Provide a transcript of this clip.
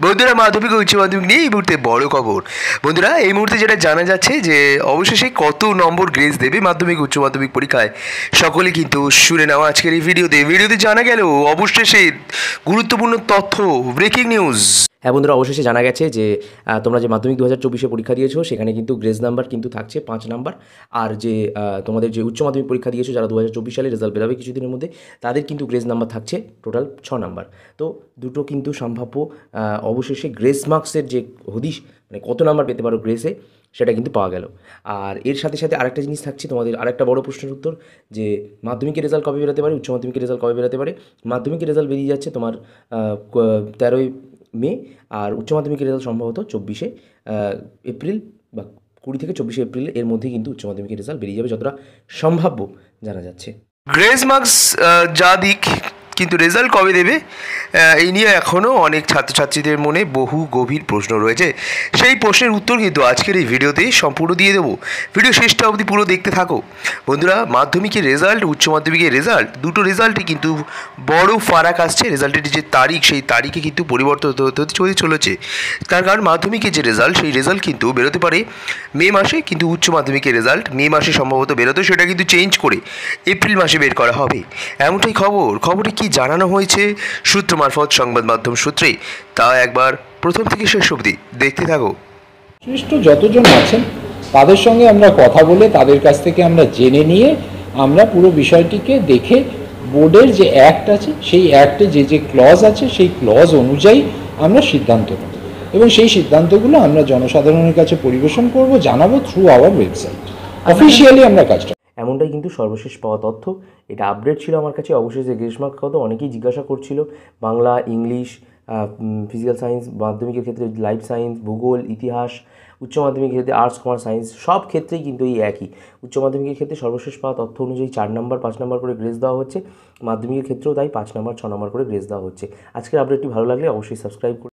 বন্ধুরা, মাধ্যমিক ও উচ্চ মাধ্যমিক নিয়ে এই মুহূর্তে বড় খবর। বন্ধুরা, এই মুহূর্তে যেটা জানা যাচ্ছে যে অবশেষে কত নম্বর গ্রেস দেবে মাধ্যমিক উচ্চ মাধ্যমিক পরীক্ষায়, সকলে কিন্তু শুনে নেওয়া আজকের এই ভিডিওতে জানা গেল অবশেষে গুরুত্বপূর্ণ তথ্য, ব্রেকিং নিউজ। হ্যাঁ বন্ধুরা, অবশেষে জানা গেছে যে তোমরা যে মাধ্যমিক 2024 পরীক্ষা দিয়েছো সেখানে কিন্তু গ্রেস নাম্বার কিন্তু থাকছে 5 নাম্বার। আর যে তোমাদের যে উচ্চ মাধ্যমিক পরীক্ষা দিয়েছো যারা 2024 সালে রেজাল্ট বেরোবে কিছুদিনের মধ্যে, তাদের কিন্তু গ্রেস নাম্বার থাকছে টোটাল 6 নাম্বার। তো দুটো কিন্তু সম্ভাব্য অবশেষে গ্রেস মার্কসের যে হদিশ, মানে কত নাম্বার পেতে পারো গ্রেসে, সেটা কিন্তু পাওয়া গেল। আর এর সাথে সাথে আরেকটা জিনিস থাকছে তোমাদের, আরেকটা বড় প্রশ্নের উত্তর, যে মাধ্যমিকের রেজাল্ট কবে বেরোতে পারে, উচ্চ মাধ্যমিকের রেজাল্ট কবে বেরোতে পারে। মাধ্যমিকের রেজাল্ট বেরিয়ে যাচ্ছে তোমার 13ই মে, আর উচ্চ মাধ্যমিকের রেজাল্ট সম্ভবত 24শে এপ্রিল বা 20 থেকে 24শে এপ্রিল এর মধ্যে কিন্তু উচ্চ মাধ্যমিকের রেজাল্ট বেরিয়ে যাবে যতটা সম্ভাব্য জানা যাচ্ছে। গ্রেস মার্কস যা দিক, কিন্তু রেজাল্ট কবে দেবে এই নিয়ে এখনও অনেক ছাত্রছাত্রীদের মনে বহু গভীর প্রশ্ন রয়েছে। সেই প্রশ্নের উত্তর কিন্তু আজকের এই ভিডিওতে সম্পূর্ণ দিয়ে দেবো। ভিডিও শেষটা অবধি পুরো দেখতে থাকো। বন্ধুরা, মাধ্যমিকের রেজাল্ট, উচ্চ মাধ্যমিকের রেজাল্ট, দুটো রেজাল্টই কিন্তু বড় ফারাক আসছে। রেজাল্টের যে তারিখ, সেই তারিখে কিন্তু পরিবর্তন হতে চলেছে। তার কারণ মাধ্যমিকের যে রেজাল্ট, সেই রেজাল্ট কিন্তু বেরোতে পারে মে মাসে, কিন্তু উচ্চ মাধ্যমিকের রেজাল্ট মে মাসে সম্ভবত বেরোতো, সেটা কিন্তু চেঞ্জ করে এপ্রিল মাসে বের করা হবে, এমনটাই খবরে কি জানানো হয়েছে সূত্র মারফত, সংবাদ মাধ্যম সূত্রে, তা একবার প্রথম থেকে শেষ অবধি দেখতে থাকো। সংশ্লিষ্ট যতজন আছেন তাদের সঙ্গে আমরা কথা বলে তাদের কাছ থেকে আমরা জেনে নিয়ে আমরা পুরো বিষয়টিকে দেখে বোর্ডের যে অ্যাক্ট আছে সেই অ্যাক্টে যে ক্লজ আছে সেই ক্লজ অনুযায়ী আমরা সিদ্ধান্ত নেব এবং সেই সিদ্ধান্তগুলো আমরা জনসাধারণের কাছে পরিবেশন করব, জানাবো থ্রু আওয়ার ওয়েবসাইট। অফিসিয়ালি আমরা কাজটা, এমনটাই কিন্তু সর্বশেষ পাওয়া তথ্য। এটা আপডেট ছিল আমার কাছে। অবশ্যই যে গ্রেস মার্ক কত অনেকেই জিজ্ঞাসা করছিল, বাংলা, ইংলিশ, ফিজিক্যাল সায়েন্স, মাধ্যমিকের ক্ষেত্রে লাইফ সায়েন্স, ভূগোল, ইতিহাস, উচ্চ মাধ্যমিকের ক্ষেত্রে আর্টস, কমার্স, সায়েন্স, সব ক্ষেত্রেই কিন্তু এই একই। উচ্চ মাধ্যমিকের ক্ষেত্রে সর্বশেষ পাওয়া তথ্য অনুযায়ী 4 নাম্বার 5 নাম্বার করে গ্রেস দেওয়া হচ্ছে, মাধ্যমিকের ক্ষেত্রেও তাই 5 নাম্বার 6 নাম্বার করে গ্রেস দেওয়া হচ্ছে। আজকের আপডেটটি ভালো লাগলে অবশ্যই সাবস্ক্রাইব করুন।